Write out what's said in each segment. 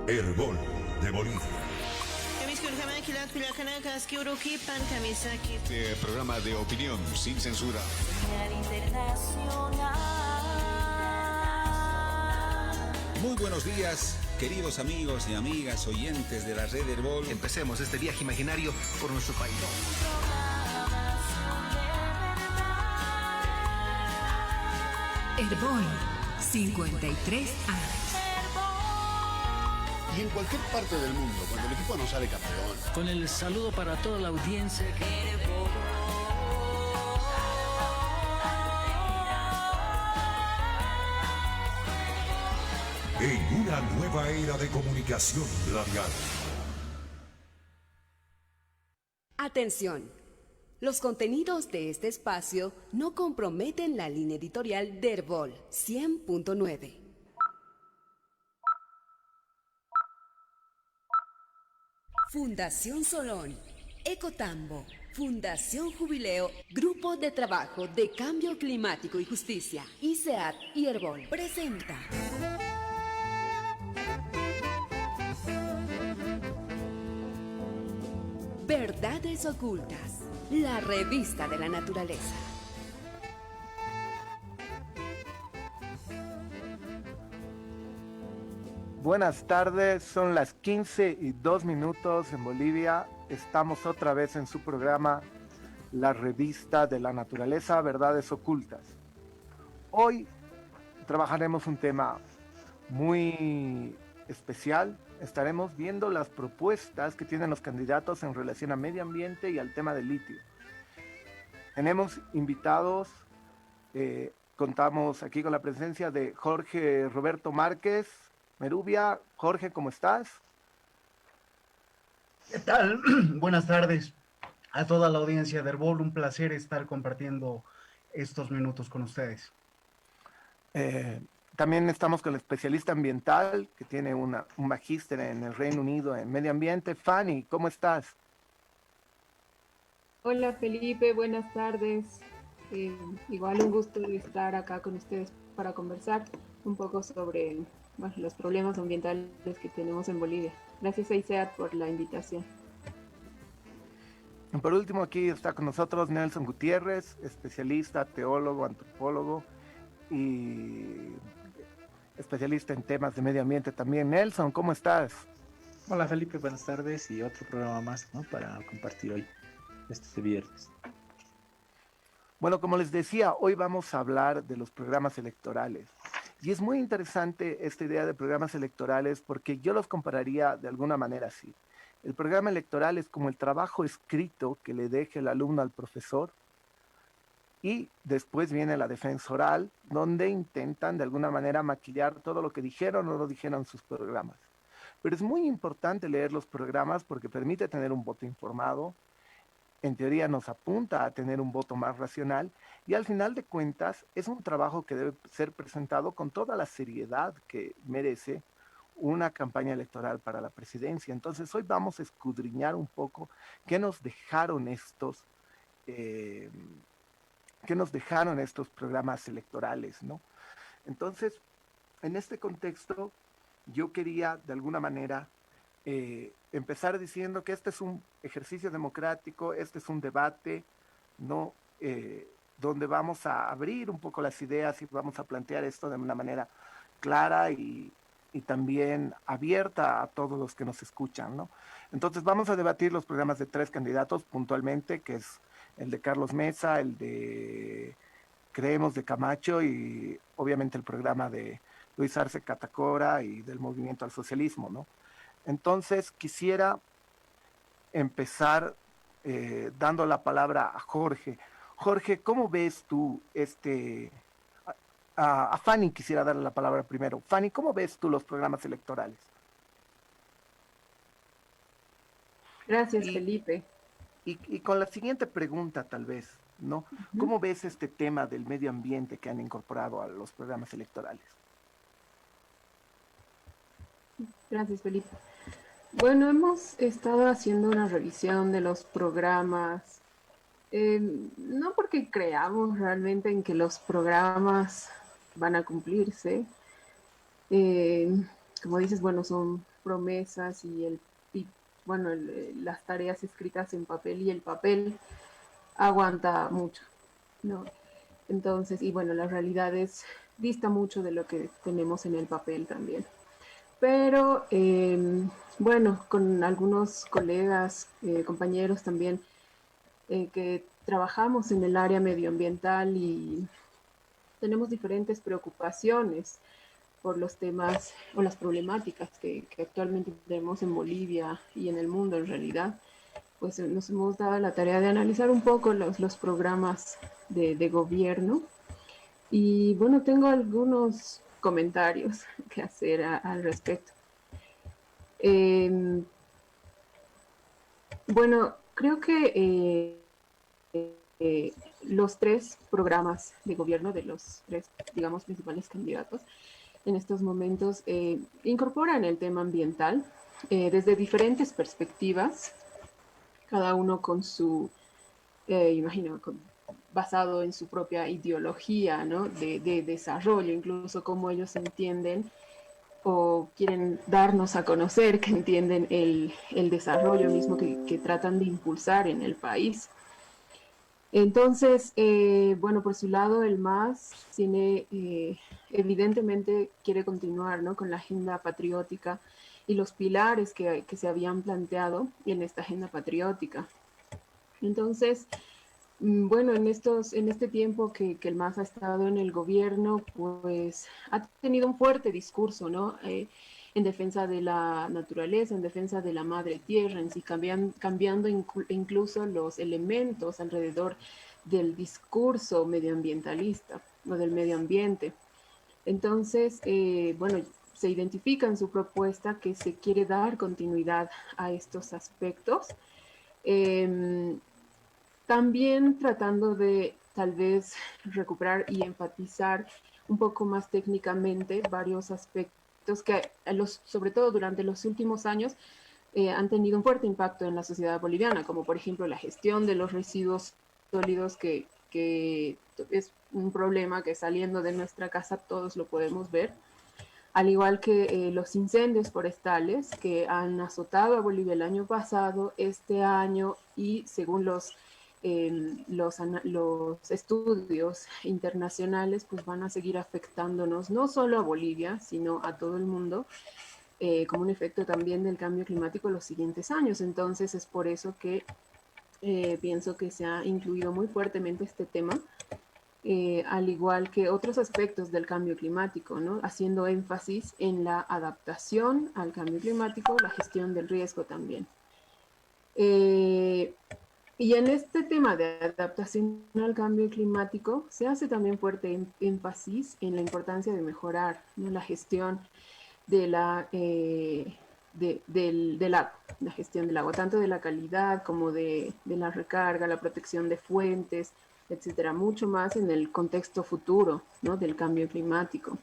Herbol de Bolivia. Programa de opinión sin censura. Muy buenos días, queridos amigos y amigas oyentes de la red Herbol. Empecemos este viaje imaginario por nuestro país. Herbol, 53 años. Y en cualquier parte del mundo, cuando el equipo no sale campeón. Con el saludo para toda la audiencia. En una nueva era de comunicación radial. Atención. Los contenidos de este espacio no comprometen la línea editorial de Herbol 100.9. Fundación Solón, Ecotambo, Fundación Jubileo, Grupo de Trabajo de Cambio Climático y Justicia, ICEAD y Herbol presenta Verdades Ocultas, la revista de la naturaleza. Buenas tardes, son las 15:02 en Bolivia. Estamos otra vez en su programa La Revista de la Naturaleza, Verdades Ocultas. Hoy trabajaremos un tema muy especial. Estaremos viendo las propuestas que tienen los candidatos en relación a medio ambiente y al tema del litio. Tenemos invitados, contamos aquí con la presencia de Jorge Roberto Márquez Merubia. Jorge, ¿cómo estás? ¿Qué tal? Buenas tardes a toda la audiencia de Herbol. Un placer estar compartiendo estos minutos con ustedes. También estamos con el especialista ambiental que tiene un magíster en el Reino Unido en medio ambiente. Fanny, ¿cómo estás? Hola Felipe, buenas tardes. Igual un gusto estar acá con ustedes para conversar un poco sobre los problemas ambientales que tenemos en Bolivia. Gracias a ICEAD por la invitación. Y por último aquí está con nosotros Nelson Gutiérrez, especialista, teólogo, antropólogo y especialista en temas de medio ambiente también. Nelson, ¿cómo estás? Hola Felipe, buenas tardes y otro programa más, ¿no?, para compartir hoy, este viernes. Bueno, como les decía, hoy vamos a hablar de los programas electorales. Y es muy interesante esta idea de programas electorales porque yo los compararía de alguna manera así. El programa electoral es como el trabajo escrito que le deje el alumno al profesor y después viene la defensa oral, donde intentan de alguna manera maquillar todo lo que dijeron o no dijeron en sus programas. Pero es muy importante leer los programas porque permite tener un voto informado, en teoría nos apunta a tener un voto más racional y al final de cuentas es un trabajo que debe ser presentado con toda la seriedad que merece una campaña electoral para la presidencia. Entonces hoy vamos a escudriñar un poco qué nos dejaron estos programas electorales, ¿no? Entonces, en este contexto, yo quería de alguna manera empezar diciendo que este es un ejercicio democrático, este es un debate, ¿no? Donde vamos a abrir un poco las ideas y vamos a plantear esto de una manera clara y también abierta a todos los que nos escuchan, ¿no? Entonces vamos a debatir los programas de 3 candidatos puntualmente, que es el de Carlos Mesa, el de Creemos de Camacho y obviamente el programa de Luis Arce Catacora y del Movimiento al Socialismo, ¿no? Entonces quisiera empezar dando la palabra a Jorge. Jorge, ¿cómo ves tú a Fanny quisiera darle la palabra primero. Fanny, ¿cómo ves tú los programas electorales? Gracias, Felipe. Y con la siguiente pregunta, tal vez, ¿no? ¿Cómo ves este tema del medio ambiente que han incorporado a los programas electorales? Gracias, Felipe. Bueno, hemos estado haciendo una revisión de los programas, no porque creamos realmente en que los programas van a cumplirse, como dices, bueno, son promesas bueno, las tareas escritas en papel y el papel aguanta mucho, ¿no? Entonces, y bueno, la realidad dista mucho de lo que tenemos en el papel también. Pero, bueno, con algunos colegas, compañeros también, que trabajamos en el área medioambiental y tenemos diferentes preocupaciones por los temas o las problemáticas que actualmente tenemos en Bolivia y en el mundo en realidad, pues nos hemos dado la tarea de analizar un poco los programas de gobierno. Y bueno, tengo algunos comentarios que hacer al respecto. Bueno, creo que los tres programas de gobierno de los tres, digamos, principales candidatos en estos momentos incorporan el tema ambiental desde diferentes perspectivas, cada uno con su, imagino, basado en su propia ideología, ¿no? de desarrollo, incluso cómo ellos entienden o quieren darnos a conocer que entienden el desarrollo mismo que tratan de impulsar en el país. Entonces, bueno, por su lado, el MAS tiene, evidentemente quiere continuar, ¿no? con la agenda patriótica y los pilares que se habían planteado en esta agenda patriótica. Entonces, bueno, en este tiempo que el MAS ha estado en el gobierno, pues ha tenido un fuerte discurso, ¿no? En defensa de la naturaleza, en defensa de la madre tierra, en sí, cambiando incluso los elementos alrededor del discurso medioambientalista o del medio ambiente. Entonces, bueno, se identifica en su propuesta que se quiere dar continuidad a estos aspectos. También tratando de tal vez recuperar y enfatizar un poco más técnicamente varios aspectos que, sobre todo durante los últimos años, han tenido un fuerte impacto en la sociedad boliviana, como por ejemplo la gestión de los residuos sólidos, que es un problema que saliendo de nuestra casa todos lo podemos ver, al igual que los incendios forestales que han azotado a Bolivia el año pasado, este año, y según los estudios internacionales, pues van a seguir afectándonos no solo a Bolivia, sino a todo el mundo, como un efecto también del cambio climático los siguientes años. Entonces es por eso que pienso que se ha incluido muy fuertemente este tema, al igual que otros aspectos del cambio climático, ¿no? Haciendo énfasis en la adaptación al cambio climático, la gestión del riesgo también. Y en este tema de adaptación al cambio climático se hace también fuerte énfasis en la importancia de mejorar, ¿no? la gestión del agua, la gestión del agua, tanto de la calidad como de la recarga, la protección de fuentes, etcétera, mucho más en el contexto futuro, ¿no? del cambio climático.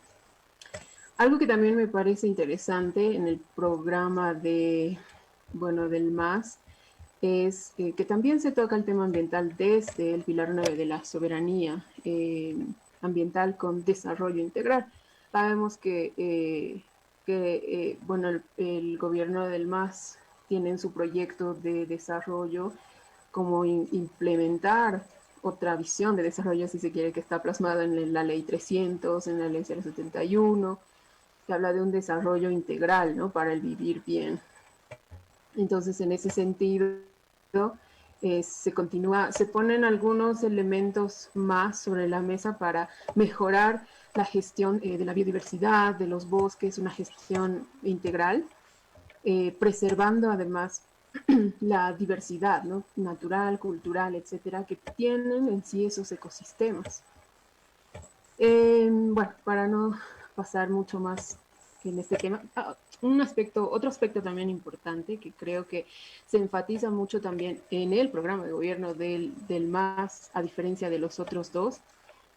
Algo que también me parece interesante en el programa del MAS es que también se toca el tema ambiental desde el pilar 9 de la soberanía ambiental con desarrollo integral. Sabemos que el gobierno del MAS tiene en su proyecto de desarrollo como implementar otra visión de desarrollo, si se quiere, que está plasmada en la ley 300, en la ley 071, que habla de un desarrollo integral, ¿no? para el vivir bien. Entonces, en ese sentido, se ponen algunos elementos más sobre la mesa para mejorar la gestión de la biodiversidad, de los bosques, una gestión integral, preservando además la diversidad, ¿no? natural, cultural, etcétera, que tienen en sí esos ecosistemas. Bueno, para no pasar mucho más en este tema, otro aspecto también importante que creo que se enfatiza mucho también en el programa de gobierno del MAS, a diferencia de los otros dos,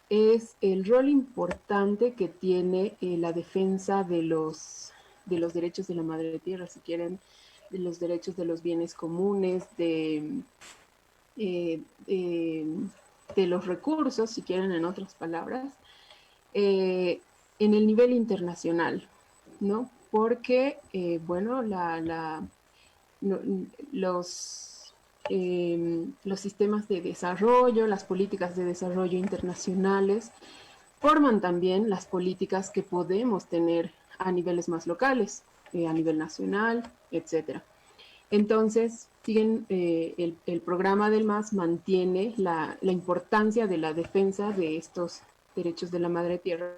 es el rol importante que tiene la defensa de los derechos de la madre tierra, si quieren, de los derechos de los bienes comunes, de los recursos, si quieren, en otras palabras, en el nivel internacional, ¿no? porque, bueno, no- los sistemas de desarrollo, las políticas de desarrollo internacionales, forman también las políticas que podemos tener a niveles más locales, a nivel nacional, etcétera. Entonces, el programa del MAS mantiene la importancia de la defensa de estos derechos de la madre tierra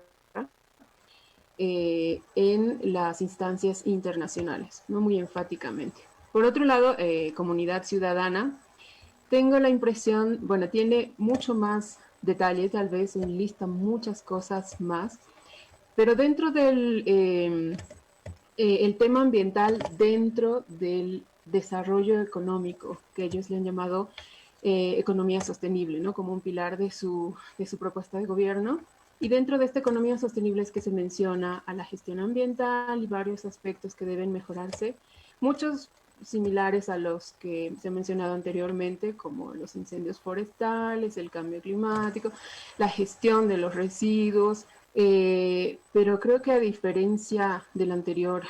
en las instancias internacionales, ¿no? Muy enfáticamente. Por otro lado, comunidad ciudadana, tengo la impresión, bueno, tiene mucho más detalle, tal vez enlista muchas cosas más, pero dentro del el tema ambiental, dentro del desarrollo económico, que ellos le han llamado economía sostenible, ¿no? Como un pilar de su propuesta de gobierno. Y dentro de esta economía sostenible es que se menciona a la gestión ambiental y varios aspectos que deben mejorarse, muchos similares a los que se han mencionado anteriormente, como los incendios forestales, el cambio climático, la gestión de los residuos, pero creo que a diferencia del anterior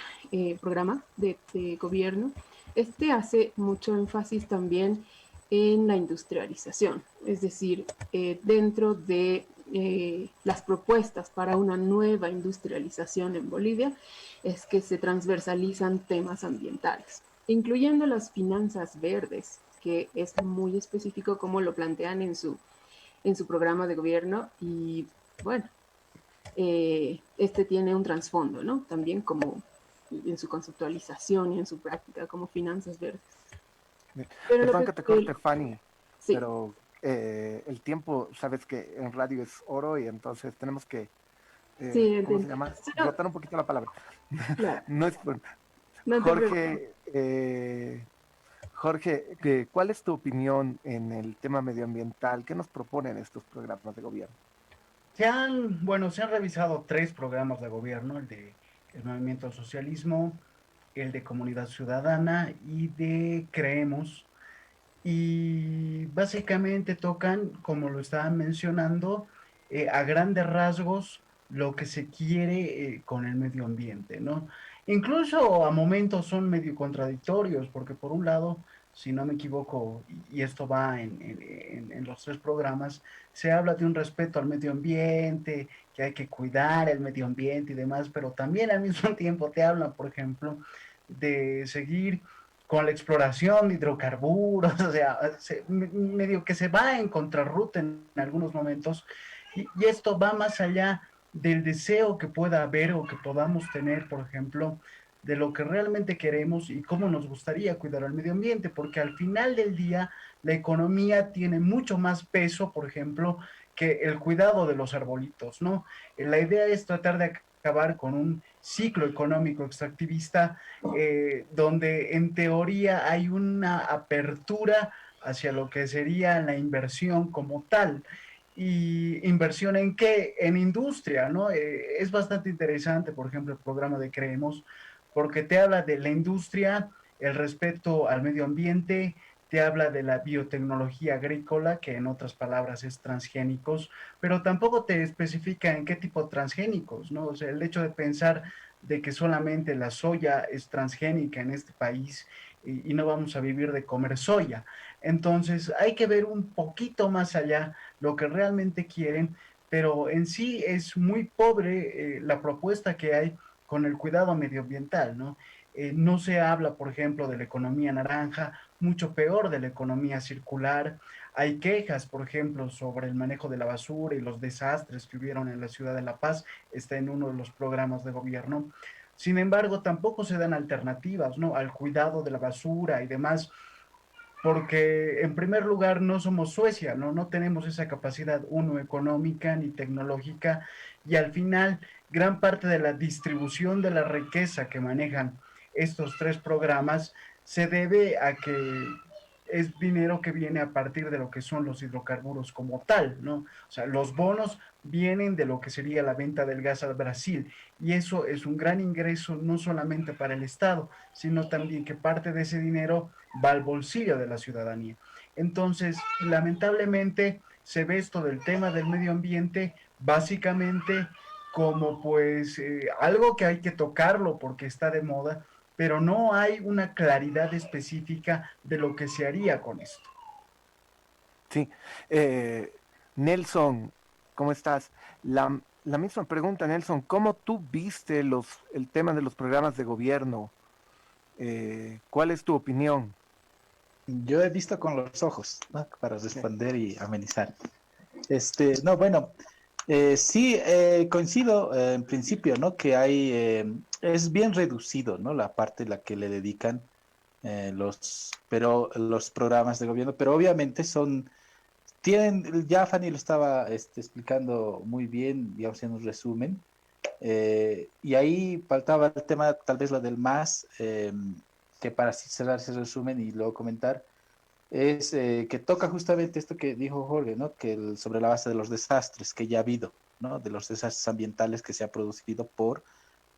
programa de gobierno, este hace mucho énfasis también en la industrialización, es decir, dentro de las propuestas para una nueva industrialización en Bolivia es que se transversalizan temas ambientales, incluyendo las finanzas verdes, que es muy específico como lo plantean en su programa de gobierno. Y bueno, este tiene un trasfondo, ¿no? También como en su conceptualización y en su práctica como finanzas verdes. Perdón que te corte, Fanny, sí. pero el tiempo, sabes que en radio es oro y entonces tenemos que, sí, ¿cómo se llama? No. Rotar un poquito la palabra. Claro. No es no Jorge, ¿cuál es tu opinión en el tema medioambiental? ¿Qué nos proponen estos programas de gobierno? Se han revisado 3 programas de gobierno, el de el Movimiento al Socialismo, el de Comunidad Ciudadana y de Creemos. Y básicamente tocan, como lo estaban mencionando, a grandes rasgos lo que se quiere con el medio ambiente, ¿no? Incluso a momentos son medio contradictorios, porque por un lado, si no me equivoco, y esto va en los 3 programas, se habla de un respeto al medio ambiente, que hay que cuidar el medio ambiente y demás, pero también al mismo tiempo te hablan, por ejemplo, de seguir con la exploración de hidrocarburos, o sea, medio que se va en contrarruta en algunos momentos, y esto va más allá del deseo que pueda haber o que podamos tener, por ejemplo, de lo que realmente queremos y cómo nos gustaría cuidar al medio ambiente, porque al final del día la economía tiene mucho más peso, por ejemplo, que el cuidado de los arbolitos, ¿no? La idea es tratar de acabar con un ciclo económico extractivista donde en teoría hay una apertura hacia lo que sería la inversión como tal. ¿Y inversión en qué? En industria, ¿no? Es bastante interesante, por ejemplo, el programa de Creemos, porque te habla de la industria, el respeto al medio ambiente, te habla de la biotecnología agrícola, que en otras palabras es transgénicos, pero tampoco te especifica en qué tipo transgénicos, ¿no? O sea, el hecho de pensar de que solamente la soya es transgénica en este país y no vamos a vivir de comer soya. Entonces hay que ver un poquito más allá lo que realmente quieren, pero en sí es muy pobre la propuesta que hay con el cuidado medioambiental, ¿no? No se habla, por ejemplo, de la economía naranja, mucho peor de la economía circular. Hay quejas, por ejemplo, sobre el manejo de la basura y los desastres que hubieron en la ciudad de La Paz, está en uno de los programas de gobierno. Sin embargo, tampoco se dan alternativas, ¿no? Al cuidado de la basura y demás, porque en primer lugar no somos Suecia, ¿no? No tenemos esa capacidad, uno, económica ni tecnológica, y al final gran parte de la distribución de la riqueza que manejan estos 3 programas se debe a que es dinero que viene a partir de lo que son los hidrocarburos como tal, ¿no? O sea, los bonos vienen de lo que sería la venta del gas al Brasil, y eso es un gran ingreso no solamente para el Estado, sino también que parte de ese dinero va al bolsillo de la ciudadanía. Entonces, lamentablemente, se ve esto del tema del medio ambiente básicamente como pues algo que hay que tocarlo porque está de moda, pero no hay una claridad específica de lo que se haría con esto. Sí. Nelson, ¿cómo estás? La misma pregunta, Nelson, ¿cómo tú viste el tema de los programas de gobierno? ¿Cuál es tu opinión? Yo he visto con los ojos, ¿no? Para responder y amenizar. No, bueno, sí, coincido en principio, ¿no? Que es bien reducido, ¿no? La parte en la que le dedican los programas de gobierno, pero obviamente ya Fanny lo estaba explicando muy bien, digamos, en un resumen, y ahí faltaba el tema, tal vez lo del más, que para así cerrar ese resumen y luego comentar, es que toca justamente esto que dijo Jorge, ¿no? Que sobre la base de los desastres que ya ha habido, ¿no? De los desastres ambientales que se ha producido por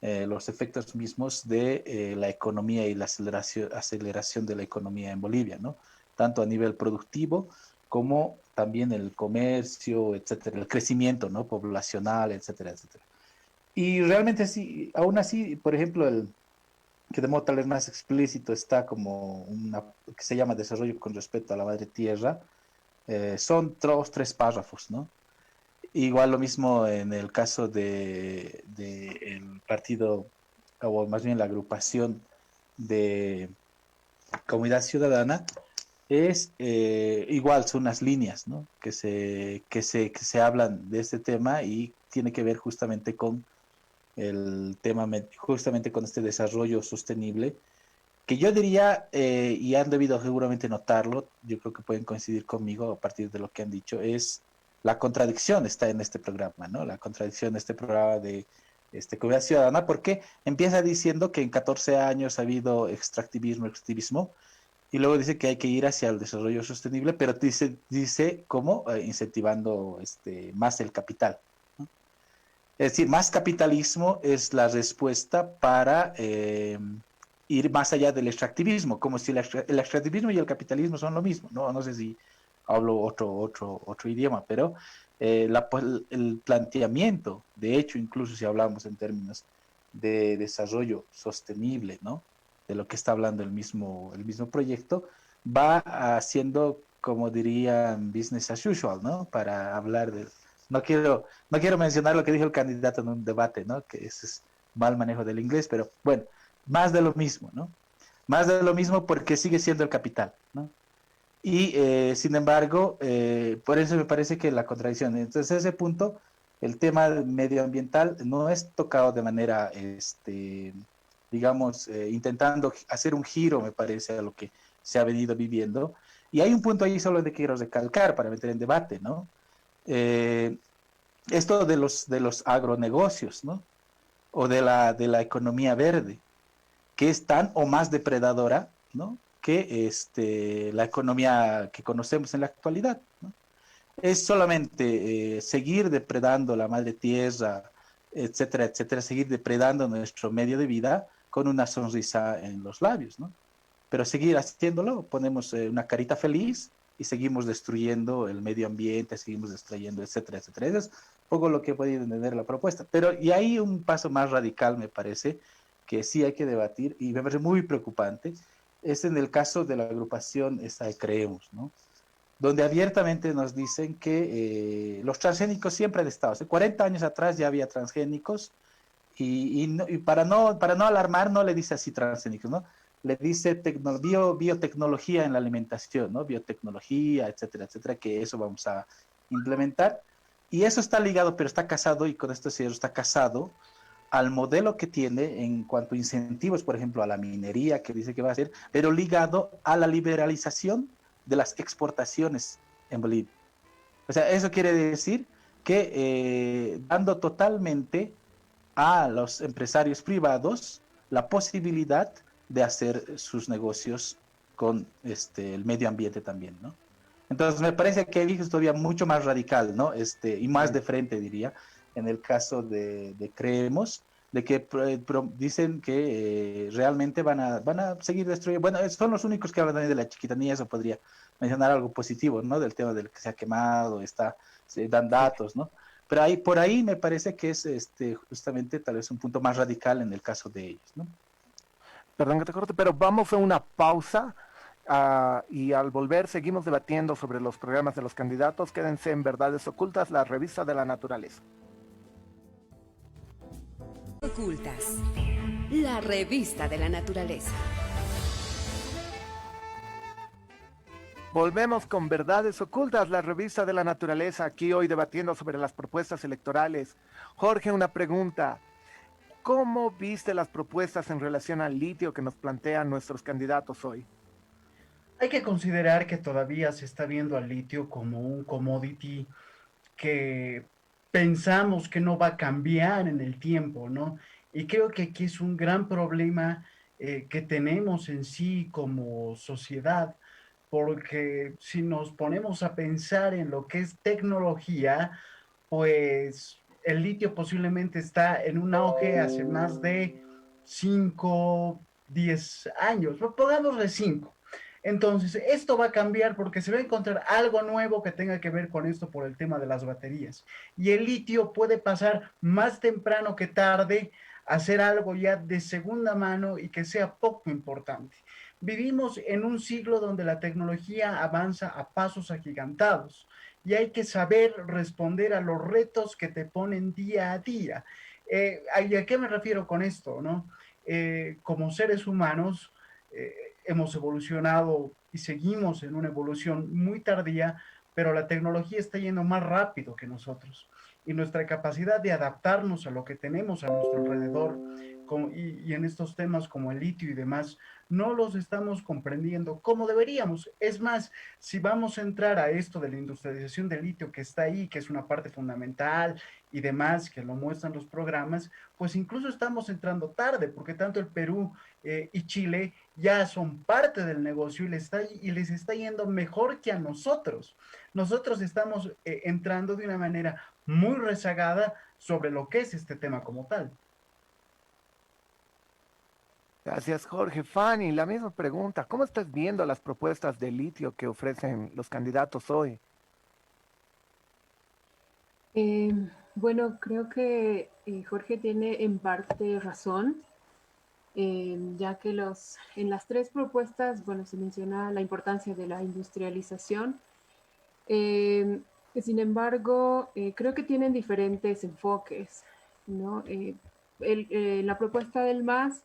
los efectos mismos de la economía y la aceleración de la economía en Bolivia, ¿no? Tanto a nivel productivo como también el comercio, etcétera, el crecimiento, ¿no? Poblacional, etcétera, etcétera. Y realmente sí, aún así, por ejemplo, que de modo tal vez más explícito está como que se llama desarrollo con respecto a la madre tierra, son 3 párrafos, ¿no? Igual lo mismo en el caso de el partido, o más bien la agrupación de Comunidad Ciudadana, es igual, son unas líneas, ¿no? Que se hablan de este tema y tiene que ver justamente con el tema, justamente con este desarrollo sostenible, que yo diría, y han debido seguramente notarlo, yo creo que pueden coincidir conmigo a partir de lo que han dicho, es la contradicción está en este programa, ¿no? La contradicción de este programa de Comunidad Ciudadana, porque empieza diciendo que en 14 años ha habido extractivismo, y luego dice que hay que ir hacia el desarrollo sostenible, pero dice cómo incentivando más el capital, ¿no? Es decir, más capitalismo es la respuesta para ir más allá del extractivismo, como si el extractivismo y el capitalismo son lo mismo, ¿no? No sé si hablo otro idioma, pero el planteamiento, de hecho, incluso si hablamos en términos de desarrollo sostenible, ¿no? De lo que está hablando el mismo proyecto, va haciendo, como dirían, business as usual, ¿no? Para hablar de... No quiero mencionar lo que dijo el candidato en un debate, ¿no? Que ese es mal manejo del inglés, pero bueno, más de lo mismo, ¿no? Más de lo mismo porque sigue siendo el capital, ¿no? Y sin embargo, por eso me parece que la contradicción. Entonces, a ese punto, el tema medioambiental no es tocado de manera, digamos, intentando hacer un giro, me parece, a lo que se ha venido viviendo. Y hay un punto ahí solo que quiero recalcar para meter en debate, ¿no? Esto de los agronegocios, ¿no? O de la economía verde, que es tan o más depredadora, ¿no? Que la economía que conocemos en la actualidad, ¿no? Es solamente seguir depredando la madre tierra, etcétera, etcétera, seguir depredando nuestro medio de vida con una sonrisa en los labios, ¿no? Pero seguir haciéndolo, ponemos una carita feliz y seguimos destruyendo el medio ambiente, seguimos destruyendo, etcétera, etcétera. Eso es un poco lo que he podido entender la propuesta. Pero y hay un paso más radical, me parece, que sí hay que debatir y me parece muy preocupante, es en el caso de la agrupación esta de Creemos, ¿no? Donde abiertamente nos dicen que los transgénicos siempre han estado. Hace 40 años atrás ya había transgénicos y para no alarmar no le dice así transgénicos, ¿no? Le dice biotecnología en la alimentación, ¿no? Biotecnología, etcétera, etcétera, que eso vamos a implementar. Y eso está ligado, pero está casado, y con esto cierro, está casado al modelo que tiene en cuanto a incentivos, por ejemplo, a la minería, que dice que va a hacer, pero ligado a la liberalización de las exportaciones en Bolivia. O sea, eso quiere decir que dando totalmente a los empresarios privados la posibilidad de hacer sus negocios con el medio ambiente también, ¿no? Entonces me parece que es todavía mucho más radical, ¿no? Y más de frente, diría, en el caso de Creemos, de que dicen que realmente van a seguir destruyendo. Bueno, son los únicos que hablan de la chiquitanía, eso podría mencionar algo positivo, ¿no? Del tema del que se ha quemado, se dan datos, ¿no? Pero ahí, por ahí me parece que es justamente tal vez un punto más radical en el caso de ellos, ¿no? Perdón que te corte, pero vamos a una pausa y al volver seguimos debatiendo sobre los programas de los candidatos. Quédense en Verdades Ocultas, la revista de la naturaleza. Ocultas, la revista de la naturaleza. Volvemos con Verdades Ocultas, la revista de la naturaleza, aquí hoy debatiendo sobre las propuestas electorales. Jorge, una pregunta. ¿Cómo viste las propuestas en relación al litio que nos plantean nuestros candidatos hoy? Hay que considerar que todavía se está viendo al litio como un commodity que pensamos que no va a cambiar en el tiempo, ¿no? Y creo que aquí es un gran problema que tenemos en sí como sociedad, porque si nos ponemos a pensar en lo que es tecnología, pues el litio posiblemente está en un auge hace más de 5, 10 años, pongámosle 5. Entonces, esto va a cambiar porque se va a encontrar algo nuevo que tenga que ver con esto por el tema de las baterías. Y el litio puede pasar más temprano que tarde a ser algo ya de segunda mano y que sea poco importante. Vivimos en un siglo donde la tecnología avanza a pasos agigantados y hay que saber responder a los retos que te ponen día a día. ¿Y a qué me refiero con esto, no? Como seres humanos, hemos evolucionado y seguimos en una evolución muy tardía, pero la tecnología está yendo más rápido que nosotros. Y nuestra capacidad de adaptarnos a lo que tenemos a nuestro alrededor y en estos temas como el litio y demás, no los estamos comprendiendo como deberíamos. Es más, si vamos a entrar a esto de la industrialización del litio que está ahí, que es una parte fundamental y demás, que lo muestran los programas, pues incluso estamos entrando tarde, porque tanto el Perú y Chile ya son parte del negocio y les está yendo mejor que a nosotros. Nosotros estamos entrando de una manera muy rezagada sobre lo que es este tema como tal. Gracias, Jorge. Fanny, la misma pregunta. ¿Cómo estás viendo las propuestas de litio que ofrecen los candidatos hoy? Bueno, creo que Jorge tiene en parte razón, ya que en las tres propuestas, bueno, se menciona la importancia de la industrialización. Sin embargo, creo que tienen diferentes enfoques, ¿no? La propuesta del MAS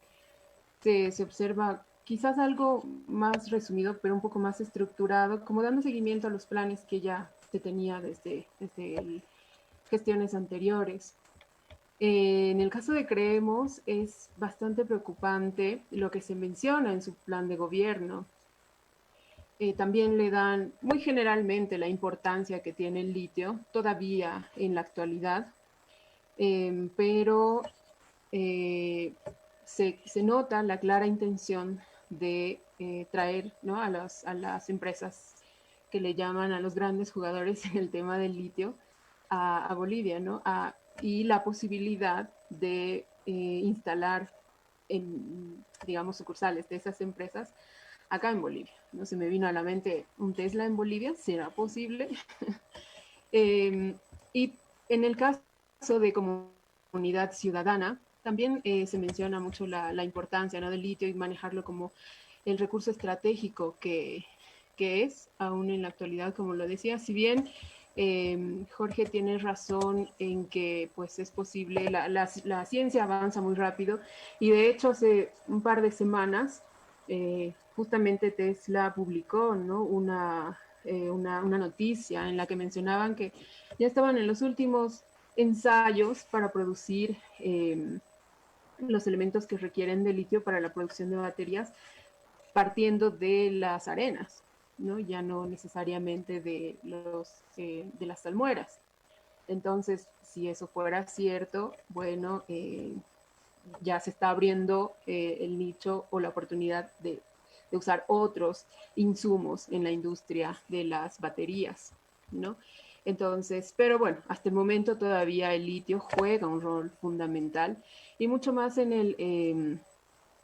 se observa quizás algo más resumido, pero un poco más estructurado, como dando seguimiento a los planes que ya se tenía desde gestiones anteriores. En el caso de Creemos, es bastante preocupante lo que se menciona en su plan de gobierno. También le dan muy generalmente la importancia que tiene el litio, todavía en la actualidad, pero se nota la clara intención de traer, ¿no?, a las empresas que le llaman a los grandes jugadores en el tema del litio a Bolivia, ¿no? Y la posibilidad de instalar, digamos, sucursales de esas empresas acá en Bolivia, ¿no? Se me vino a la mente un Tesla en Bolivia, ¿será posible? Y en el caso de comunidad ciudadana, también se menciona mucho la importancia, ¿no?, del litio y manejarlo como el recurso estratégico que es, aún en la actualidad, como lo decía. Si bien Jorge tiene razón en que pues es posible, la ciencia avanza muy rápido y de hecho hace un par de semanas justamente Tesla publicó, ¿no?, una noticia en la que mencionaban que ya estaban en los últimos ensayos para producir los elementos que requieren de litio para la producción de baterías partiendo de las arenas, ¿no? Ya no necesariamente de las salmueras. Entonces, si eso fuera cierto, bueno, ya se está abriendo el nicho o la oportunidad de usar otros insumos en la industria de las baterías, ¿no? Entonces, pero bueno, hasta el momento todavía el litio juega un rol fundamental y mucho más en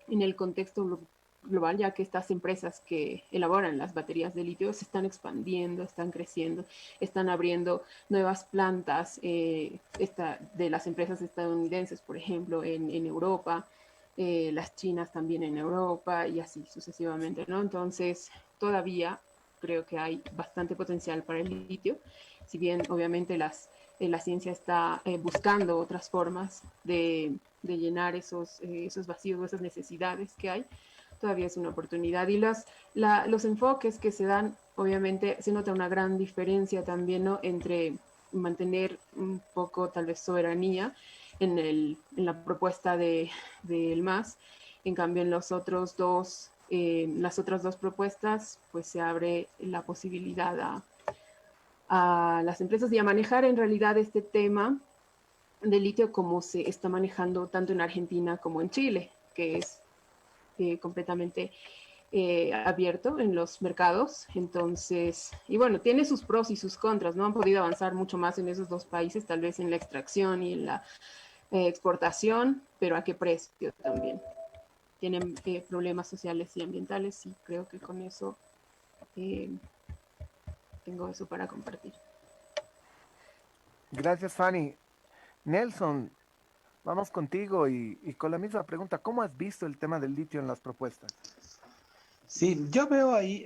el contexto global, ya que estas empresas que elaboran las baterías de litio se están expandiendo, están creciendo, están abriendo nuevas plantas de las empresas estadounidenses, por ejemplo, en Europa, las chinas también en Europa y así sucesivamente, ¿no? Entonces, todavía creo que hay bastante potencial para el litio, si bien obviamente la ciencia está buscando otras formas de llenar esos vacíos o esas necesidades que hay, todavía es una oportunidad. Y los enfoques que se dan, obviamente se nota una gran diferencia también, ¿no? Entre mantener un poco tal vez soberanía en la propuesta del MAS. En cambio, en las otras dos propuestas, pues se abre la posibilidad a las empresas y a manejar en realidad este tema del litio como se está manejando tanto en Argentina como en Chile, que es completamente abierto en los mercados. Entonces, y bueno, tiene sus pros y sus contras, ¿no? Han podido avanzar mucho más en esos dos países, tal vez en la extracción y en la exportación, pero ¿a qué precio también? Tienen problemas sociales y ambientales, y creo que con eso tengo eso para compartir. Gracias, Fanny. Nelson, vamos contigo y con la misma pregunta. ¿Cómo has visto el tema del litio en las propuestas? Sí, yo veo ahí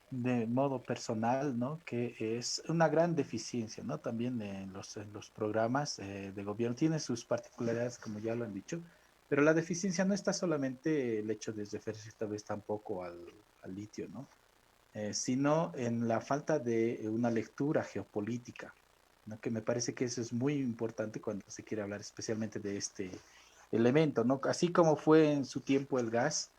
de modo personal, ¿no? Que es una gran deficiencia, ¿no? También en los programas de gobierno. Tiene sus particularidades, como ya lo han dicho, pero la deficiencia no está solamente el hecho de referirse tal vez tampoco al litio, ¿no? Sino en la falta de una lectura geopolítica, ¿no? Que me parece que eso es muy importante cuando se quiere hablar especialmente de este elemento, ¿no? Así como fue en su tiempo el gas,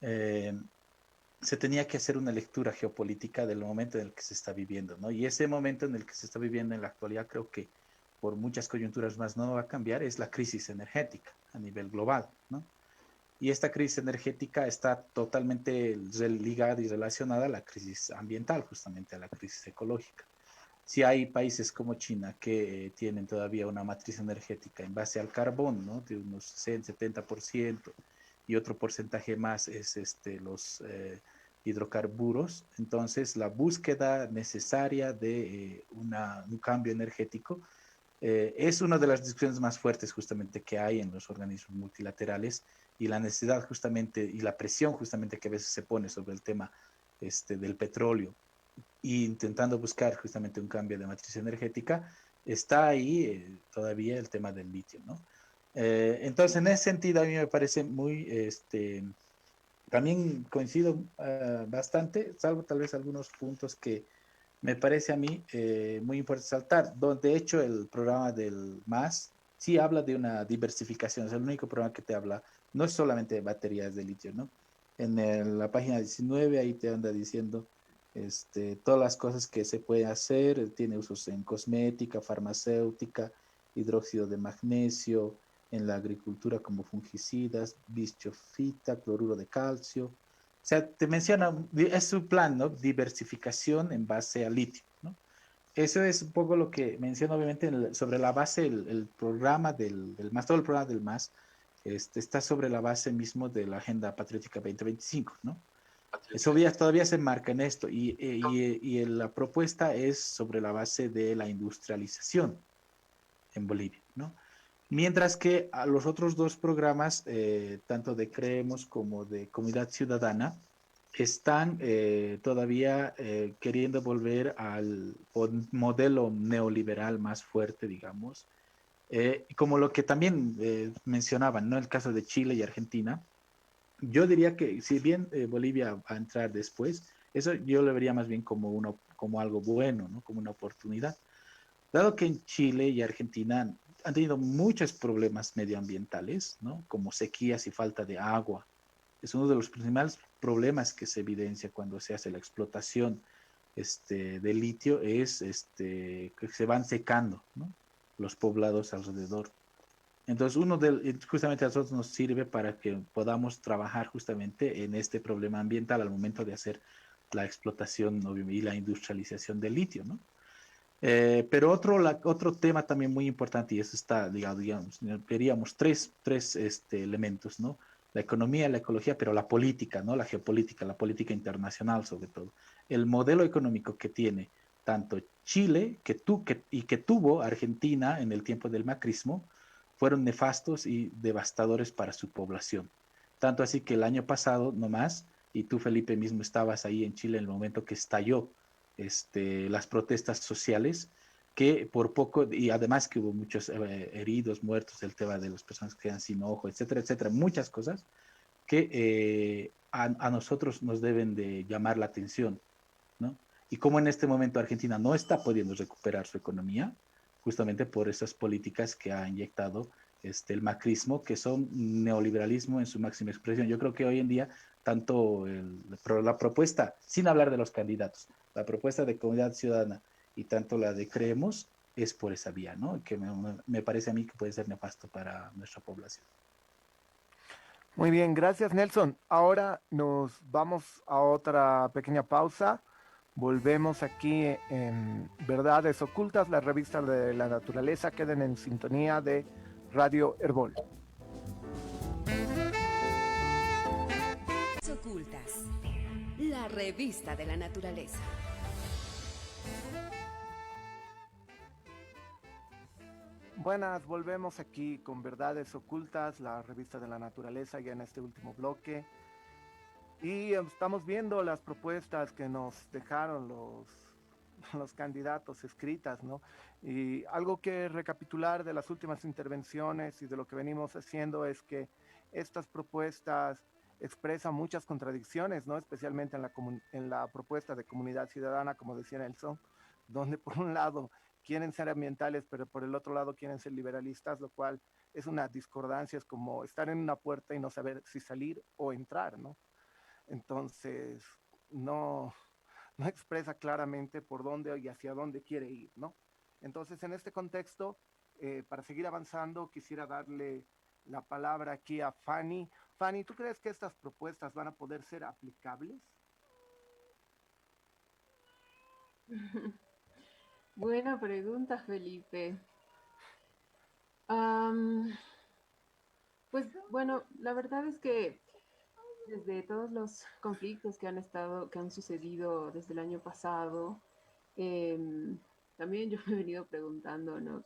se tenía que hacer una lectura geopolítica del momento en el que se está viviendo, ¿no? Y ese momento en el que se está viviendo en la actualidad, creo que por muchas coyunturas más no va a cambiar, es la crisis energética a nivel global, ¿no? Y esta crisis energética está totalmente ligada y relacionada a la crisis ambiental, justamente a la crisis ecológica. Si hay países como China que tienen todavía una matriz energética en base al carbón, ¿no? De unos 60, 70%, y otro porcentaje más es los hidrocarburos, entonces la búsqueda necesaria de un cambio energético es una de las discusiones más fuertes justamente que hay en los organismos multilaterales, y la necesidad justamente y la presión justamente que a veces se pone sobre el tema del petróleo, y intentando buscar justamente un cambio de matriz energética, está ahí todavía el tema del litio, ¿no? Entonces, en ese sentido, a mí me parece muy, también coincido bastante, salvo tal vez algunos puntos que me parece a mí muy importante saltar. De hecho, el programa del MAS sí habla de una diversificación, es el único programa que te habla, no es solamente de baterías de litio, ¿no? En la página 19 ahí te anda diciendo todas las cosas que se puede hacer, tiene usos en cosmética, farmacéutica, hidróxido de magnesio, en la agricultura como fungicidas, bischofita, cloruro de calcio. O sea, te menciona, es su plan, ¿no? Diversificación en base a litio, ¿no? Eso es un poco lo que menciona, obviamente, sobre la base, el programa del MAS, todo el programa del MAS, está sobre la base mismo de la Agenda Patriótica 2025, ¿no? Eso todavía se enmarca en esto, y la propuesta es sobre la base de la industrialización en Bolivia, ¿no? Mientras que a los otros dos programas, tanto de Creemos como de Comunidad Ciudadana, están todavía queriendo volver al modelo neoliberal más fuerte, digamos, como lo que también mencionaban, ¿no? El caso de Chile y Argentina. Yo diría que si bien Bolivia va a entrar después, eso yo lo vería más bien como algo bueno, ¿no? Como una oportunidad. Dado que en Chile y Argentina han tenido muchos problemas medioambientales, ¿no? Como sequías y falta de agua. Es uno de los principales problemas que se evidencia cuando se hace la explotación de litio, es que se van secando, ¿no? Los poblados alrededor. Entonces, justamente a nosotros nos sirve para que podamos trabajar justamente en este problema ambiental al momento de hacer la explotación y la industrialización del litio, ¿no? Pero otro tema también muy importante, y eso está ligado, digamos, veríamos tres elementos, ¿no? la economía, la ecología, pero la política, ¿no? La geopolítica, la política internacional sobre todo. El modelo económico que tiene tanto Chile y que tuvo Argentina en el tiempo del macrismo fueron nefastos y devastadores para su población. Tanto así que el año pasado nomás, y tú Felipe mismo estabas ahí en Chile en el momento que estalló las protestas sociales, que por poco, y además que hubo muchos heridos, muertos, el tema de las personas que quedan sin ojo, etcétera, etcétera, muchas cosas que a nosotros nos deben de llamar la atención, ¿no? Y como en este momento Argentina no está pudiendo recuperar su economía, justamente por esas políticas que ha inyectado el macrismo, que son neoliberalismo en su máxima expresión. Yo creo que hoy en día, tanto la propuesta, sin hablar de los candidatos, la propuesta de Comunidad Ciudadana y tanto la de Creemos, es por esa vía, ¿no? Que me parece a mí que puede ser nefasto para nuestra población. Muy bien, gracias Nelson. Ahora nos vamos a otra pequeña pausa. Volvemos aquí en Verdades Ocultas, la revista de la naturaleza. Queden en sintonía de Radio Herbol. Ocultas, la revista de la naturaleza. Buenas, volvemos aquí con Verdades Ocultas, la revista de la naturaleza, ya en este último bloque. Y estamos viendo las propuestas que nos dejaron los candidatos escritas, ¿no? Y algo que recapitular de las últimas intervenciones y de lo que venimos haciendo es que estas propuestas expresan muchas contradicciones, ¿no? Especialmente en la propuesta de Comunidad Ciudadana, como decía Nelson, donde por un lado quieren ser ambientales, pero por el otro lado quieren ser liberalistas, lo cual es una discordancia, es como estar en una puerta y no saber si salir o entrar, ¿no? Entonces, no expresa claramente por dónde y hacia dónde quiere ir, ¿no? Entonces, en este contexto, para seguir avanzando, quisiera darle la palabra aquí a Fanny. Fanny, ¿tú crees que estas propuestas van a poder ser aplicables? Buena pregunta, Felipe. Pues bueno, la verdad es que desde todos los conflictos que han sucedido desde el año pasado, también yo me he venido preguntando, ¿no?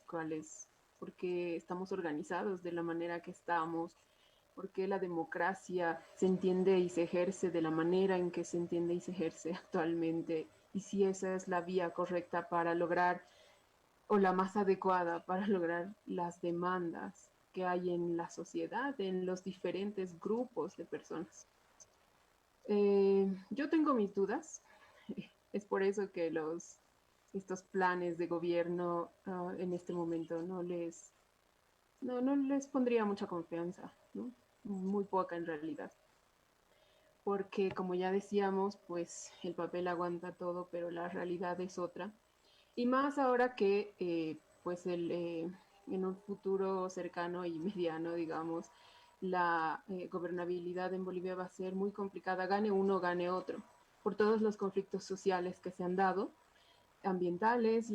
¿Por qué estamos organizados de la manera que estamos? ¿Por qué la democracia se entiende y se ejerce de la manera en que se entiende y se ejerce actualmente? Y si esa es la vía correcta para lograr, o la más adecuada para lograr las demandas que hay en la sociedad, en los diferentes grupos de personas. Yo tengo mis dudas, es por eso que estos planes de gobierno en este momento no les pondría mucha confianza, ¿no? Muy poca en realidad. Porque como ya decíamos, pues el papel aguanta todo, pero la realidad es otra. Y más ahora que pues en un futuro cercano y mediano, digamos, la gobernabilidad en Bolivia va a ser muy complicada, gane uno, gane otro, por todos los conflictos sociales que se han dado, ambientales,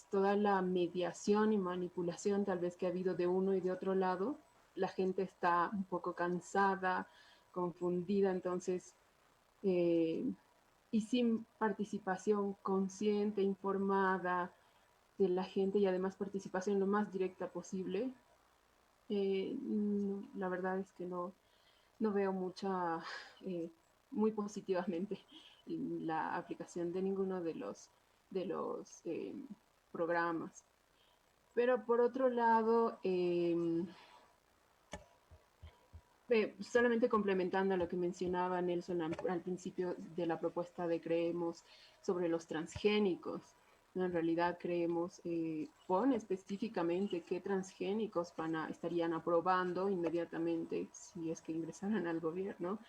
toda la mediación y manipulación tal vez que ha habido de uno y de otro lado. La gente está un poco cansada, confundida, entonces, y sin participación consciente, informada de la gente y además participación lo más directa posible, la verdad es que no veo muy positivamente la aplicación de ninguno de los programas. Pero por otro lado, solamente complementando a lo que mencionaba Nelson al principio de la propuesta de Creemos sobre los transgénicos, ¿no? En realidad Creemos pone específicamente qué transgénicos estarían aprobando inmediatamente si es que ingresaran al gobierno.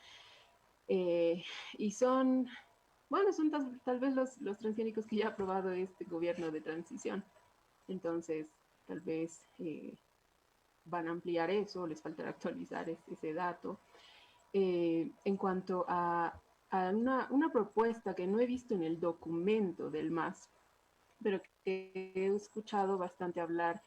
Y son tal vez los transgénicos que ya ha aprobado este gobierno de transición. Entonces, tal vez van a ampliar eso, les faltará actualizar ese dato. En cuanto a una propuesta que no he visto en el documento del MAS, pero que he escuchado bastante hablar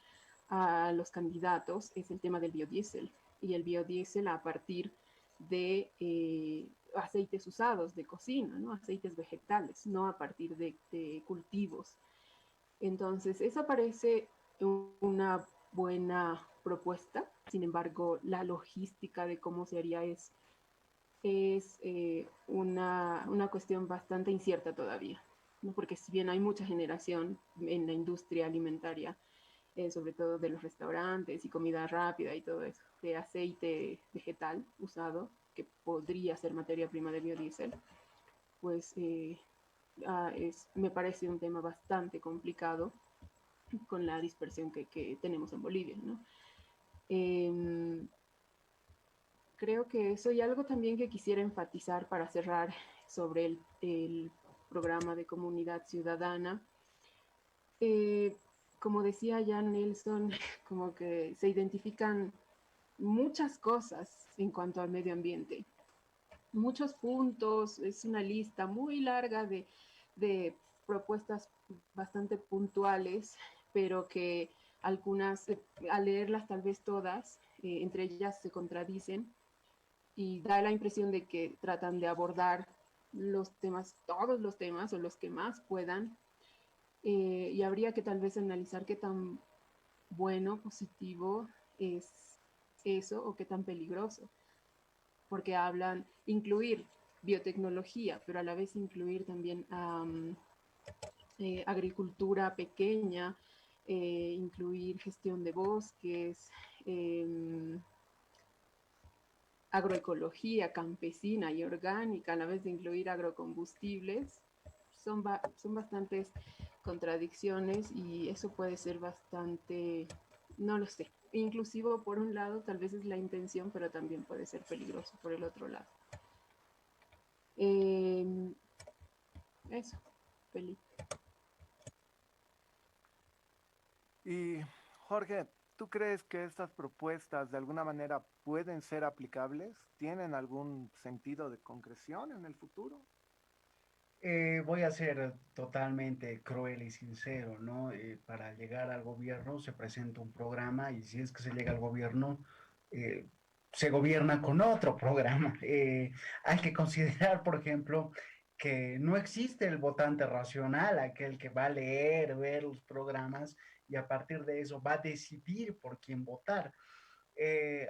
a los candidatos, es el tema del biodiesel. Y el biodiesel a partir de aceites usados de cocina, ¿no? Aceites vegetales, no a partir de cultivos. Entonces, esa parece una buena propuesta. Sin embargo, la logística de cómo se haría es una cuestión bastante incierta todavía, ¿no? Porque si bien hay mucha generación en la industria alimentaria, sobre todo de los restaurantes y comida rápida y todo eso, de aceite vegetal usado, que podría ser materia prima de biodiesel, pues me parece un tema bastante complicado con la dispersión que tenemos en Bolivia, ¿no? Creo que eso y algo también que quisiera enfatizar para cerrar sobre el programa de comunidad ciudadana. Como decía ya Nelson, como que se identifican muchas cosas en cuanto al medio ambiente, muchos puntos, es una lista muy larga de propuestas bastante puntuales, pero que algunas, al leerlas tal vez todas, entre ellas se contradicen y da la impresión de que tratan de abordar los temas, todos los temas o los que más puedan, y habría que tal vez analizar qué tan bueno, positivo es eso o qué tan peligroso, porque hablan incluir biotecnología, pero a la vez incluir también agricultura pequeña, incluir gestión de bosques, agroecología campesina y orgánica, a la vez de incluir agrocombustibles. Son bastantes contradicciones y eso puede ser bastante, no lo sé, inclusivo por un lado tal vez es la intención, pero también puede ser peligroso por el otro lado. Eso, Felipe. Y Jorge, ¿tú crees que estas propuestas de alguna manera pueden ser aplicables? ¿Tienen algún sentido de concreción en el futuro? Voy a ser totalmente cruel y sincero, ¿no? Para llegar al gobierno se presenta un programa y si es que se llega al gobierno, se gobierna con otro programa. Hay que considerar, por ejemplo, que no existe el votante racional, aquel que va a leer, ver los programas y a partir de eso va a decidir por quién votar.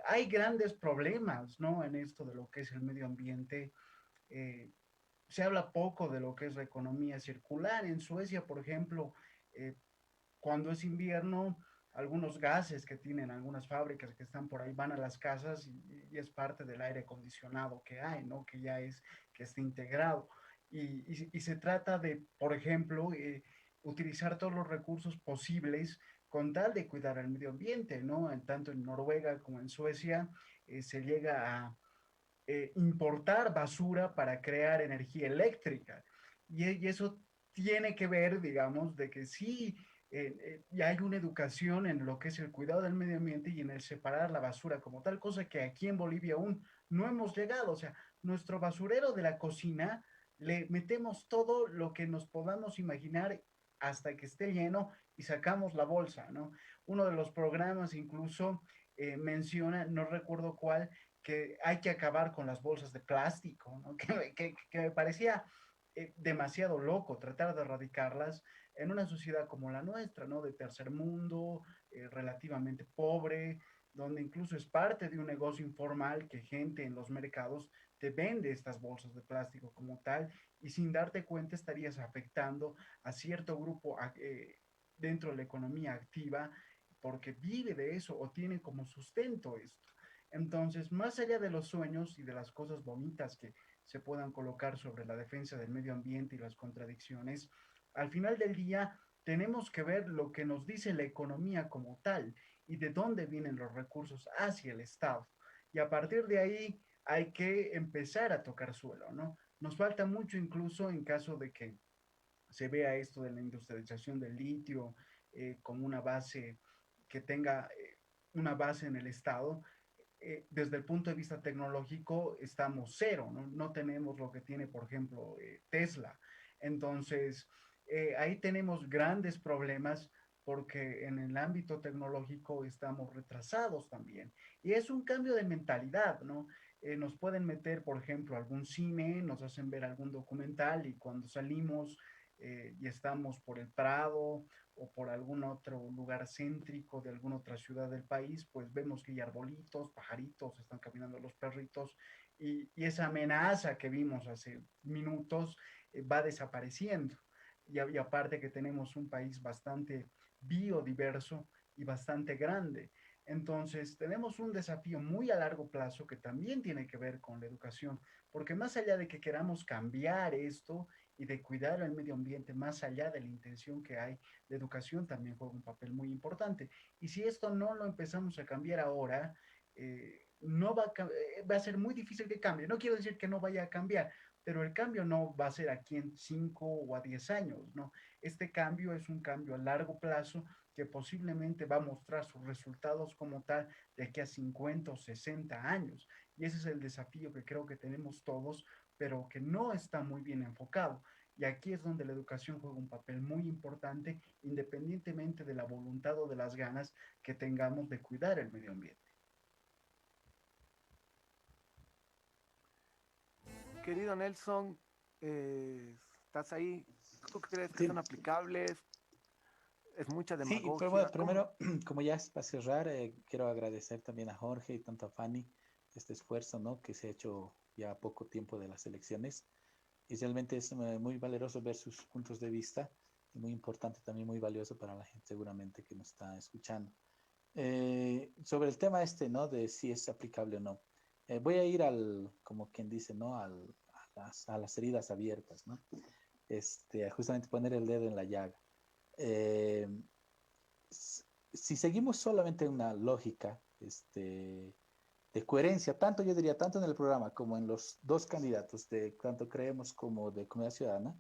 Hay grandes problemas, ¿no? En esto de lo que es el medio ambiente. Se habla poco de lo que es la economía circular. En Suecia, por ejemplo, cuando es invierno, algunos gases que tienen algunas fábricas que están por ahí van a las casas y es parte del aire acondicionado que hay, ¿no? Que ya es, que está integrado. Y se trata de, por ejemplo, utilizar todos los recursos posibles con tal de cuidar el medio ambiente, ¿no? Tanto en Noruega como en Suecia se llega a importar basura para crear energía eléctrica. Y eso tiene que ver, digamos, de que sí, ya hay una educación en lo que es el cuidado del medio ambiente y en el separar la basura como tal, cosa que aquí en Bolivia aún no hemos llegado. O sea, nuestro basurero de la cocina le metemos todo lo que nos podamos imaginar hasta que esté lleno y sacamos la bolsa, ¿no? Uno de los programas incluso menciona, no recuerdo cuál, que hay que acabar con las bolsas de plástico, ¿no? Que me parecía demasiado loco tratar de erradicarlas en una sociedad como la nuestra, ¿no? De tercer mundo, relativamente pobre, donde incluso es parte de un negocio informal que gente en los mercados te vende estas bolsas de plástico como tal y sin darte cuenta estarías afectando a cierto grupo dentro de la economía activa porque vive de eso o tiene como sustento esto. Entonces, más allá de los sueños y de las cosas bonitas que se puedan colocar sobre la defensa del medio ambiente y las contradicciones, al final del día tenemos que ver lo que nos dice la economía como tal y de dónde vienen los recursos hacia el Estado. Y a partir de ahí hay que empezar a tocar suelo, ¿no? Nos falta mucho incluso en caso de que se vea esto de la industrialización del litio como una base que tenga una base en el Estado. Desde el punto de vista tecnológico estamos cero, ¿no? No tenemos lo que tiene, por ejemplo, Tesla. Entonces, ahí tenemos grandes problemas porque en el ámbito tecnológico estamos retrasados también. Y es un cambio de mentalidad, ¿no? nos pueden meter, por ejemplo, algún cine, nos hacen ver algún documental y cuando salimos y estamos por el Prado o por algún otro lugar céntrico de alguna otra ciudad del país, pues vemos que hay arbolitos, pajaritos, están caminando los perritos y esa amenaza que vimos hace minutos va desapareciendo. Y aparte que tenemos un país bastante biodiverso y bastante grande. Entonces, tenemos un desafío muy a largo plazo que también tiene que ver con la educación, porque más allá de que queramos cambiar esto y de cuidar el medio ambiente, más allá de la intención que hay, la educación también juega un papel muy importante. Y si esto no lo empezamos a cambiar ahora, no va a ser muy difícil que cambie. No quiero decir que no vaya a cambiar, pero el cambio no va a ser aquí en 5 o a 10 años, ¿no? Este cambio es un cambio a largo plazo que posiblemente va a mostrar sus resultados como tal de aquí a 50 o 60 años. Y ese es el desafío que creo que tenemos todos, pero que no está muy bien enfocado. Y aquí es donde la educación juega un papel muy importante, independientemente de la voluntad o de las ganas que tengamos de cuidar el medio ambiente. Querido Nelson, ¿estás ahí? ¿Tú crees que son aplicables? Es mucha Sí, demagogia. pero bueno, primero, como ya es para cerrar, quiero agradecer también a Jorge y tanto a Fanny este esfuerzo, ¿no? Que se ha hecho ya a poco tiempo de las elecciones. Y realmente es muy valeroso ver sus puntos de vista y muy importante, también muy valioso para la gente seguramente que nos está escuchando. Sobre el tema este, ¿no? De si es aplicable o no. Voy a ir como quien dice, ¿no? A las heridas abiertas, ¿no? Justamente poner el dedo en la llaga. Si seguimos solamente una lógica de coherencia, tanto yo diría, tanto en el programa como en los dos candidatos, de tanto Creemos como de Comunidad Ciudadana,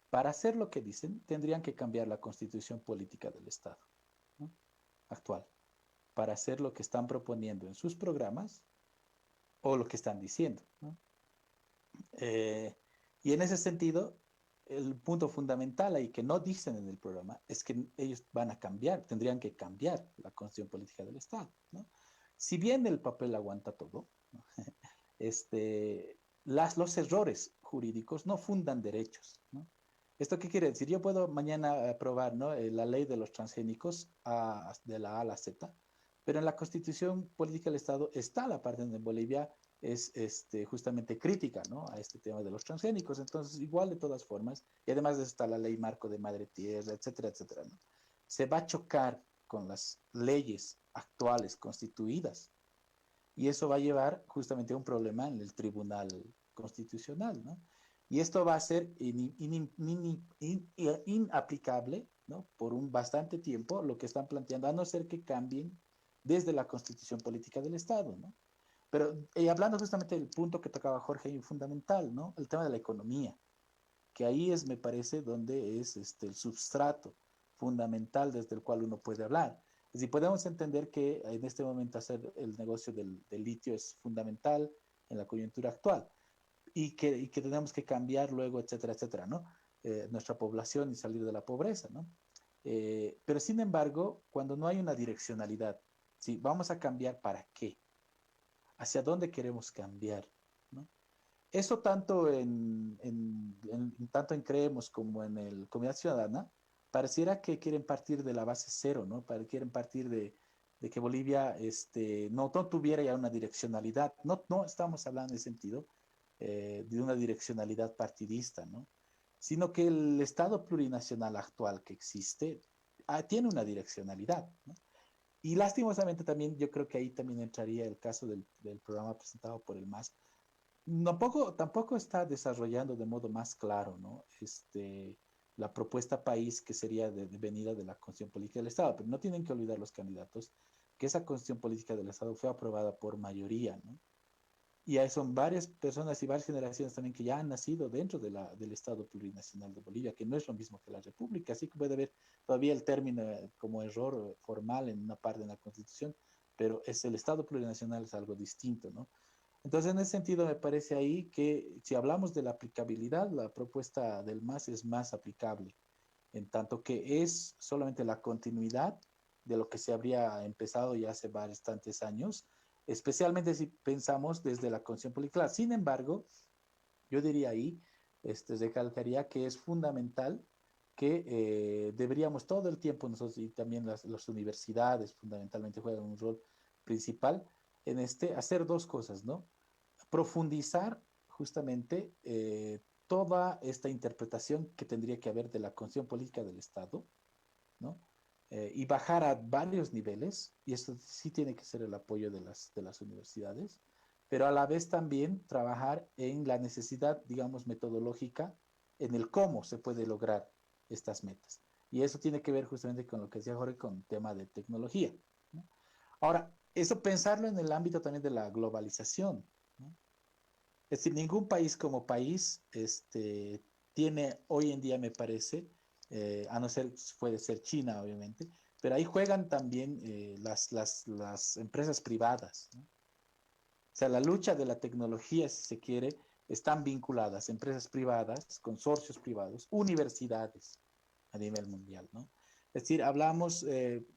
para hacer lo que dicen, tendrían que cambiar la constitución política del Estado, ¿no? Actual, para hacer lo que están proponiendo en sus programas o lo que están diciendo, ¿no? Y en ese sentido, el punto fundamental ahí que no dicen en el programa es que ellos van a cambiar, tendrían que cambiar la constitución política del Estado, ¿no? Si bien el papel aguanta todo, ¿no? Los errores jurídicos no fundan derechos, ¿no? ¿Esto qué quiere decir? Yo puedo mañana aprobar, ¿no? La ley de los transgénicos de la A a la Z, pero en la constitución política del Estado está la parte donde Bolivia es justamente crítica, ¿no? A este tema de los transgénicos. Entonces, igual de todas formas, y además está la ley marco de madre tierra, etcétera, etcétera, ¿no? Se va a chocar con las leyes actuales constituidas y eso va a llevar justamente a un problema en el Tribunal Constitucional, ¿no? Y esto va a ser inaplicable, ¿no? Por un bastante tiempo, lo que están planteando, a no ser que cambien desde la Constitución Política del Estado, ¿no? Pero hablando justamente del punto que tocaba Jorge, fundamental, ¿no? El tema de la economía, que ahí es, me parece, donde es el substrato fundamental desde el cual uno puede hablar. Es decir, podemos entender que en este momento hacer el negocio del litio es fundamental en la coyuntura actual y que tenemos que cambiar luego, etcétera, etcétera, ¿no? Nuestra población y salir de la pobreza, ¿no? Pero sin embargo, cuando no hay una direccionalidad, ¿sí? Vamos a cambiar ¿para qué? ¿Hacia dónde queremos cambiar? ¿No? Eso tanto tanto en Creemos como en el Comunidad Ciudadana, pareciera que quieren partir de la base cero, ¿no? Quieren partir de que Bolivia no tuviera ya una direccionalidad. No estamos hablando en ese sentido de una direccionalidad partidista, ¿no? Sino que el Estado plurinacional actual que existe tiene una direccionalidad, ¿no? Y lastimosamente también yo creo que ahí también entraría el caso del programa presentado por el MAS. Tampoco está desarrollando de modo más claro, ¿no? La propuesta país que sería de venida de la Constitución Política del Estado, pero no tienen que olvidar los candidatos que esa Constitución Política del Estado fue aprobada por mayoría, ¿no? Y ahí son varias personas y varias generaciones también que ya han nacido dentro del Estado Plurinacional de Bolivia, que no es lo mismo que la República, así que puede haber todavía el término como error formal en una parte de la Constitución, pero el Estado Plurinacional es algo distinto, ¿no? Entonces, en ese sentido, me parece ahí que si hablamos de la aplicabilidad, la propuesta del MAS es más aplicable, en tanto que es solamente la continuidad de lo que se habría empezado ya hace bastantes años, especialmente si pensamos desde la conciencia política. Sin embargo, yo diría ahí, recalcaría que es fundamental que deberíamos todo el tiempo nosotros, y también las universidades fundamentalmente juegan un rol principal en hacer dos cosas, ¿no? Profundizar justamente toda esta interpretación que tendría que haber de la constitución política del Estado, ¿no? Y bajar a varios niveles, y esto sí tiene que ser el apoyo de las universidades, pero a la vez también trabajar en la necesidad, digamos, metodológica, en el cómo se puede lograr estas metas. Y eso tiene que ver justamente con lo que decía Jorge, con el tema de tecnología, ¿no? Ahora, eso pensarlo en el ámbito también de la globalización, ¿no? Es decir, ningún país como país tiene hoy en día, me parece, a no ser, puede ser China, obviamente, pero ahí juegan también las empresas privadas, ¿no? O sea, la lucha de la tecnología, si se quiere, están vinculadas empresas privadas, consorcios privados, universidades a nivel mundial, ¿no? Es decir, hablamos,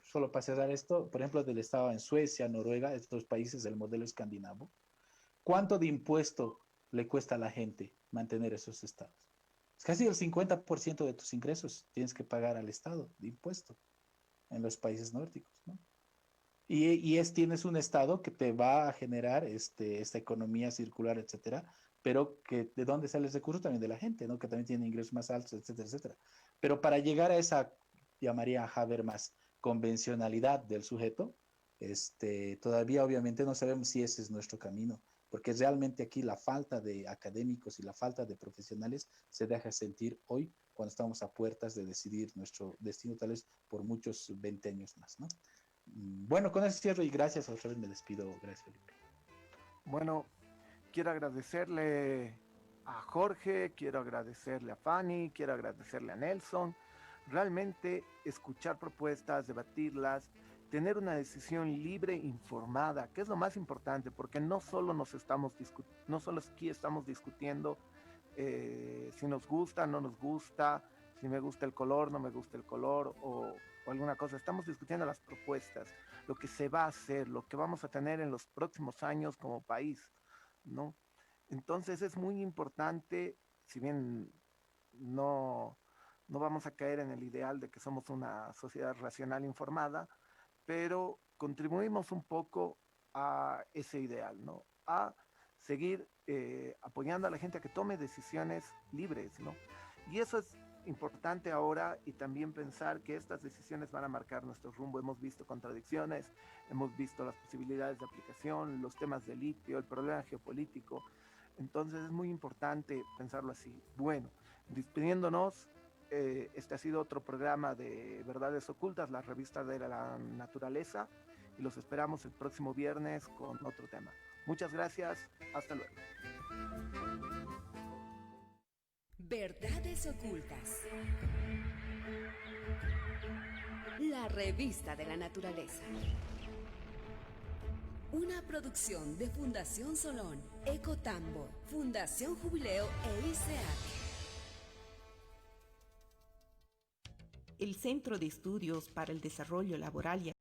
solo para cerrar esto, por ejemplo, del estado en Suecia, Noruega, estos países del modelo escandinavo. ¿Cuánto de impuesto le cuesta a la gente mantener esos estados? Es casi el 50% de tus ingresos tienes que pagar al Estado de impuesto en los países nórdicos, ¿no? Tienes un Estado que te va a generar esta economía circular, etcétera, pero que de dónde sale el recurso también de la gente, ¿no? Que también tiene ingresos más altos, etcétera, etcétera. Pero para llegar a esa, llamaría a Habermas, convencionalidad del sujeto, todavía obviamente no sabemos si ese es nuestro camino, porque realmente aquí la falta de académicos y la falta de profesionales se deja sentir hoy cuando estamos a puertas de decidir nuestro destino tal vez por muchos 20 años más, ¿no? Bueno, con eso cierro y gracias, otra vez me despido. Gracias, Felipe. Bueno, quiero agradecerle a Jorge, quiero agradecerle a Fanny, quiero agradecerle a Nelson. Realmente escuchar propuestas, debatirlas, tener una decisión libre, informada, que es lo más importante, porque no solo aquí estamos discutiendo si nos gusta, no nos gusta, si me gusta el color, no me gusta el color o alguna cosa. Estamos discutiendo las propuestas, lo que se va a hacer, lo que vamos a tener en los próximos años como país, ¿no? Entonces es muy importante, si bien no vamos a caer en el ideal de que somos una sociedad racional informada, pero contribuimos un poco a ese ideal, ¿no? A seguir apoyando a la gente a que tome decisiones libres, ¿no? Y eso es importante ahora, y también pensar que estas decisiones van a marcar nuestro rumbo. Hemos visto contradicciones, hemos visto las posibilidades de aplicación, los temas de litio, el problema geopolítico. Entonces es muy importante pensarlo así. Bueno, despidiéndonos, este ha sido otro programa de Verdades Ocultas, la revista de la naturaleza, y los esperamos el próximo viernes con otro tema. Muchas gracias, hasta luego. Verdades Ocultas. La revista de la naturaleza. Una producción de Fundación Solón, Ecotambo, Fundación Jubileo e ICEAC. El Centro de Estudios para el Desarrollo Laboral y